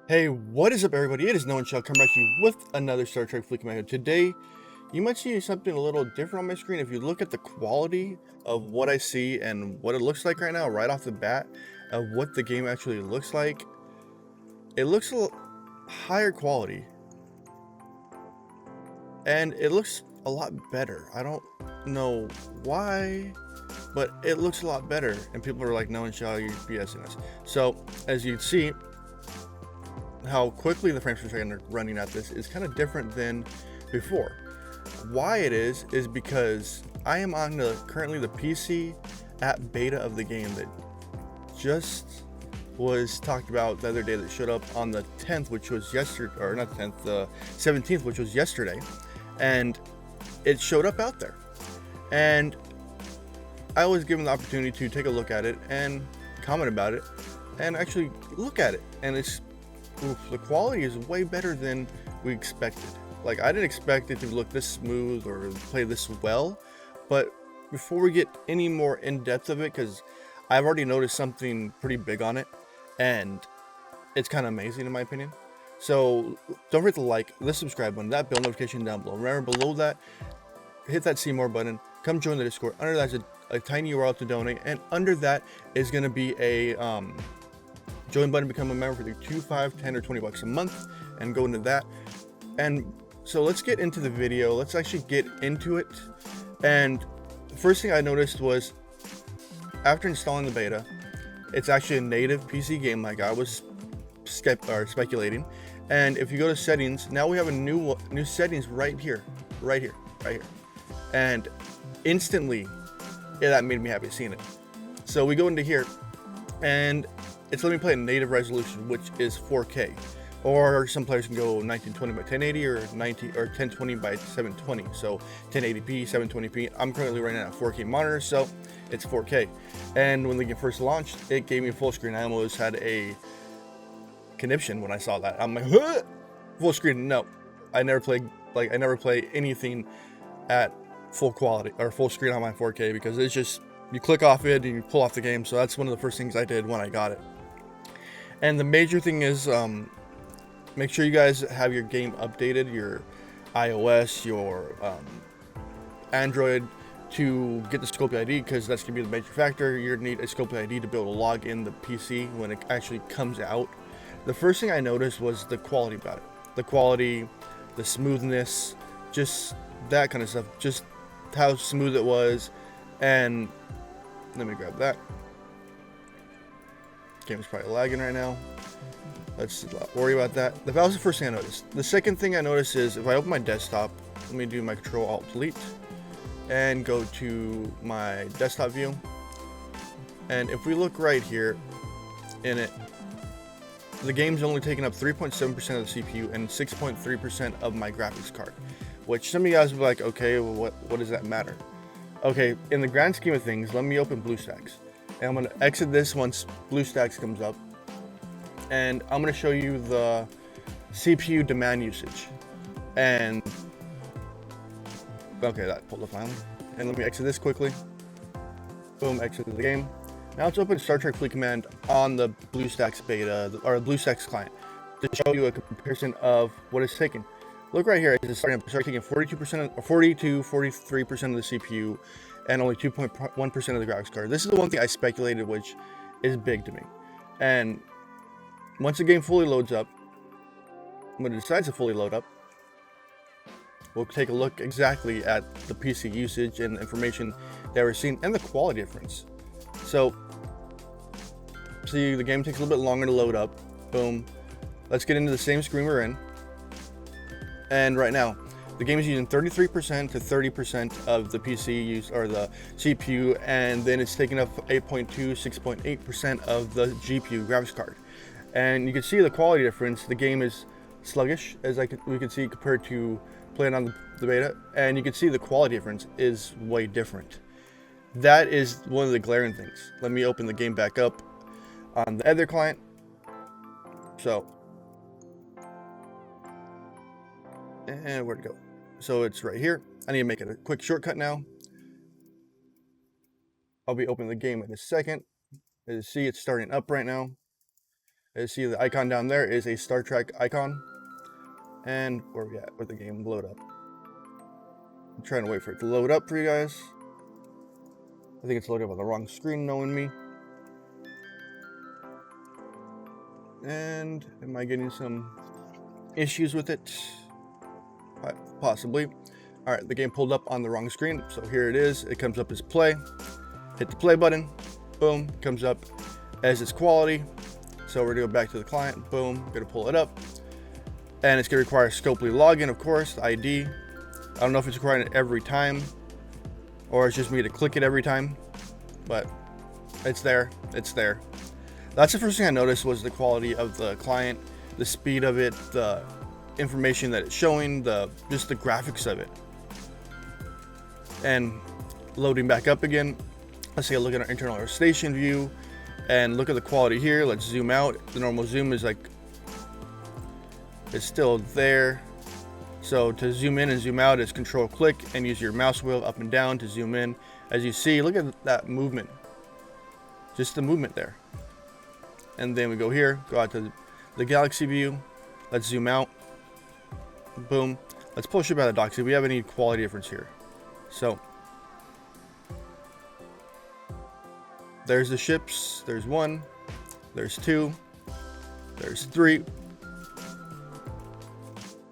Hey, what is up, everybody? It is nowonshall coming back to you with another Star Trek Fleet Commander. Today, you might see something a little different on my screen. If you look at the quality of what I see and what it looks like right now, right off the bat, of what the game actually looks like, it looks a little higher quality. And it looks a lot better. I don't know why, but it looks a lot better. And people are like, nowonshall, you're BSing us. So, as you can see, how quickly the frames per second are running at this is kind of different than before. Why it is because I am on currently the PC app beta of the game that just was talked about the other day, that showed up on the 10th, which was yesterday, or not the 10th, the 17th, which was yesterday, and it showed up out there. And I was given the opportunity to take a look at it and comment about it and actually look at it, and the quality is way better than we expected. Like, I didn't expect it to look this smooth or play this well, but before we get any more in depth of it, because I've already noticed something pretty big on it, and it's kind of amazing in my opinion. So don't forget to like, the subscribe button, that bell notification down below. Remember, below that, hit that see more button, come join the Discord. Under that is a tiny URL to donate, and under that is going to be a join button, become a member for the 2, 5, 10, or 20 bucks a month, and go into that. And so let's get into the video. Let's actually get into it. And the first thing I noticed was, after installing the beta, it's actually a native PC game like I was speculating. And if you go to settings, now we have a new settings right here. And instantly, yeah, that made me happy seeing it. So we go into here, and it's letting me play a native resolution, which is 4K, or some players can go 1920 by 1080 or 1020 by 720. So 1080p, 720p. I'm currently running at a 4K monitor, so it's 4K. And when the game first launched, it gave me full screen. I almost had a conniption when I saw that. I'm like, huh? Full screen? No, I never play anything at full quality or full screen on my 4K, because it's just, you click off it and you pull off the game. So that's one of the first things I did when I got it. And the major thing is, make sure you guys have your game updated, your iOS, your Android, to get the Scopely ID, because that's going to be the major factor. You're going to need a Scopely ID to be able to log in the PC when it actually comes out. The first thing I noticed was the quality about it. The quality, the smoothness, just that kind of stuff. Just how smooth it was. And let me grab that. Game's probably lagging right now. Let's not worry about that. That was the first thing I noticed. The second thing I noticed is, if I open my desktop, let me do my Control-Alt-Delete and go to my desktop view. And if we look right here in it, the game's only taking up 3.7% of the CPU and 6.3% of my graphics card. Which some of you guys will be like, okay, well, what does that matter? Okay, in the grand scheme of things, let me open BlueStacks. And I'm going to exit this once BlueStacks comes up. And I'm going to show you the CPU demand usage. And okay, that pulled up finally. And let me exit this quickly. Boom, exit the game. Now let's open Star Trek Fleet Command on the BlueStacks beta, or BlueStacks client, to show you a comparison of what it's taking. Look right here, it's starting taking 42%, or 42, 43% of the CPU, and only 2.1% of the graphics card. This is the one thing I speculated, which is big to me. And once the game fully loads up, when it decides to fully load up, we'll take a look exactly at the PC usage and information that we're seeing and the quality difference. So, see, the game takes a little bit longer to load up. Boom. Let's get into the same screen we're in. And right now, the game is using 33% to 30% of the PC use, or the CPU, and then it's taking up 8.2, 6.8% of the GPU, graphics card. And you can see the quality difference. The game is sluggish, as we can see, compared to playing on the beta, and you can see the quality difference is way different. That is one of the glaring things. Let me open the game back up on the other client. So, and where'd it go? So it's right here. I need to make it a quick shortcut now. I'll be opening the game in a second. As you see, it's starting up right now. As you see, the icon down there is a Star Trek icon. And where we at with the game load up? I'm trying to wait for it to load up for you guys. I think it's loaded up on the wrong screen, knowing me. And am I getting some issues with it? Possibly. All right, the game pulled up on the wrong screen, so here it is. It comes up as play. Hit the play button. Boom, comes up as its quality. So we're gonna go back to the client. Boom, gonna pull it up, and it's gonna require Scopely login, of course, the ID. I don't know if it's requiring it every time, or it's just me to click it every time, but it's there. It's there. That's the first thing I noticed was the quality of the client, the speed of it, the information that it's showing, just the graphics of it. And loading back up again, let's take a look at our internal station view and look at the quality here. Let's zoom out. The normal zoom is like, it's still there. So to zoom in and zoom out is control click and use your mouse wheel up and down to zoom in. As you see, look at that movement, just the movement there. And then we go here, go out to the galaxy view. Let's zoom out. Boom. Let's pull ship out of the dock. See if we have any quality difference here. So there's the ships. There's 1. There's 2. There's 3.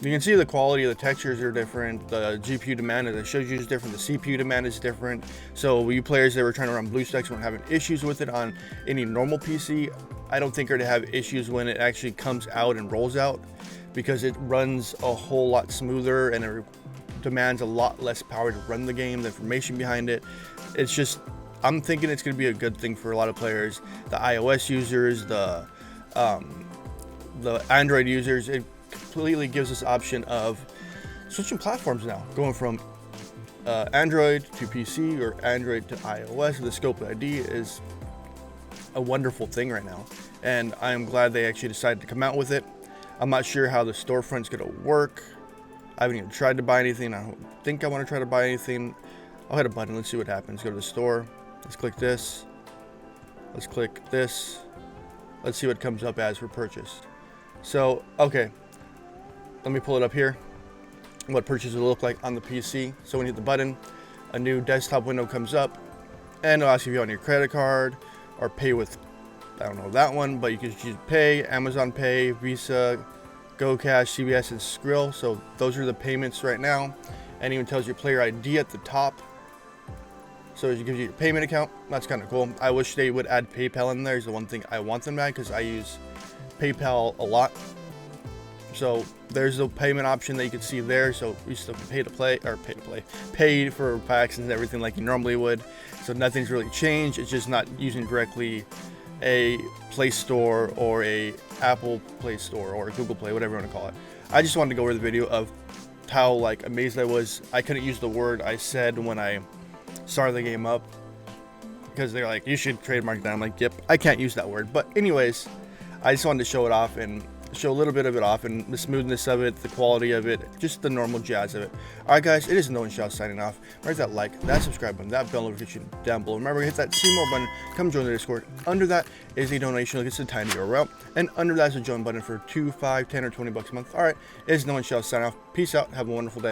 You can see the quality of the textures are different. The GPU demand, as I showed you, is different. The CPU demand is different. So you players that were trying to run BlueStacks weren't having issues with it on any normal PC. I don't think are to have issues when it actually comes out and rolls out, because it runs a whole lot smoother and it demands a lot less power to run the game, the information behind it. It's just, I'm thinking it's going to be a good thing for a lot of players, the iOS users, the Android users. It completely gives us the option of switching platforms now, going from Android to PC or Android to iOS. The Scopely ID is a wonderful thing right now, and I'm glad they actually decided to come out with it. I'm not sure how the storefront's gonna work. I haven't even tried to buy anything. I don't think I want to try to buy anything. I'll hit a button. Let's see what happens. Go to the store. Let's click this. Let's click this. Let's see what comes up as for purchased. So, okay. Let me pull it up here. What purchase will look like on the PC. So when you hit the button, a new desktop window comes up, and it'll ask you if you want your credit card or pay with, I don't know that one, but you can choose Pay, Amazon Pay, Visa, GoCash, CVS, and Skrill. So those are the payments right now, and even tells your player ID at the top. So it gives you your payment account. That's kind of cool. I wish they would add PayPal in there. Is the one thing I want them to add, because I use PayPal a lot. So there's the payment option that you can see there. So we still can pay for packs and everything like you normally would. So nothing's really changed. It's just not using directly a Play Store or a Apple Play Store or a Google Play, whatever you want to call it. I just wanted to go over the video of how like amazed I was. I couldn't use the word I said when I started the game up, because they're like, you should trademark that. I'm like, yep, I can't use that word. But anyways, I just wanted to show it off and show a little bit of it off, and the smoothness of it, the quality of it, just the normal jazz of it. Alright guys, it is nowonshall signing off. Where's that like, that subscribe button, that bell notification down below. Remember, hit that see more button, come join the Discord. Under that is a donation that gets the time to your route, and under that is a join button for $2, $5, $10, or $20 a month. Alright, it is nowonshall signing off. Peace out, have a wonderful day.